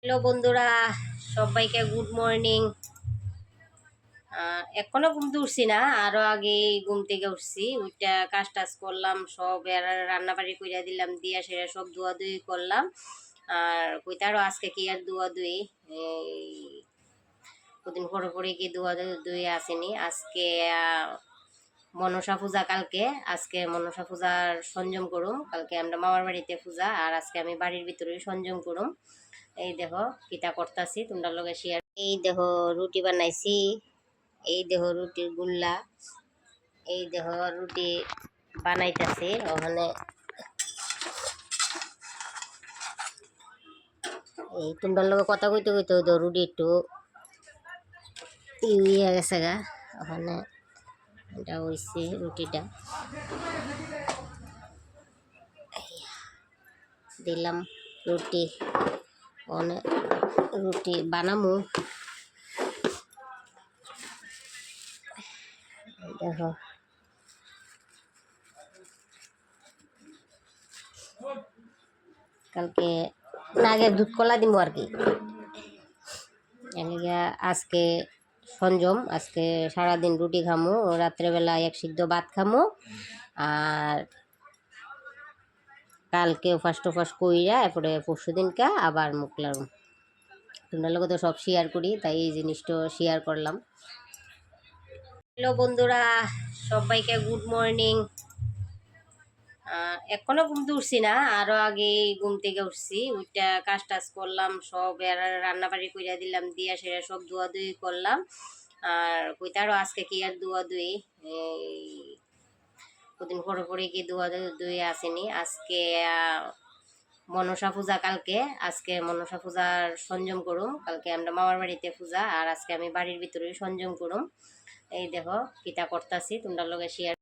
Hello বন্ধুরা, সবাইকে good morning. এখনো ঘুম থেকে উঠছি না, আরো আগে ঘুম থেকে উঠছি। ওইটা কাজ টাজ করলাম সব, রান্না বাড়ি কইরা দিলাম, দিয়া সেরা সব ধোয়া ধুই করলাম। আর কইতারও আজকে কি আর ধোয়া ধুই, কদিন পরে পরে কি ধোয়া ধুই আসেনি আজকে। মনসা পূজা কালকে, আজকে মনসা পূজার সংযম করুম। কালকে আমরা মামার বাড়িতে পূজা, আর আজকে আমি বাড়ির ভিতরে সংযম করুম। এই দেখো কিতা করতাছি, তোমরা লগে শেয়ার। এই দেখো রুটি বানাইছি, এই দেখো রুটির গুল্লা, এই দেখো রুটি বানাইতেছি। ওখানে এই তোমরা লগে কথা কইতে কইতে হইতো রুটি একটু ইয়ে গেছে গা। ওখানে এটা হইছে রুটিটা দিলাম। রুটি অনেক রুটি বানামু, দেখো কালকে নাগের দুধ কলা দিব আর কি। আজকে সংযম, আজকে সারাদিন রুটি খামু, রাত্রেবেলা এক সিদ্ধ ভাত খামু। আর কালকে ফার্স্ট কইরা এরপরে পরশু দিনকা আবার মুখ লাগুম। তোমরা লোক তো সব শেয়ার করি, তাই এই জিনিসটা শেয়ার করলাম। হ্যালো বন্ধুরা, সবাইকে গুড মর্নিং। এখনো ঘুম থেকে উঠছি না, আরো আগে ঘুম থেকে উঠছি। ওইটা কাজ টাজ করলাম সব, রান্না বাড়ি কইরা দিলাম, দিয়া সেরা সব ধোয়া ধুই করলাম। আর কইতারও আজকে কি আর ধোয়া ধুই, কদিন পরে পরে কি ধোয়া ধুই আসেনি আজকে। মনসা পূজা কালকে, আজকে মনসা পূজার সংযম করুম। কালকে আমরা মামার বাড়িতে পূজা, আর আজকে আমি বাড়ির ভিতরে সংযম করুম। এই দেখো কিতা করতাছি, তোমরা লগে শেয়ার।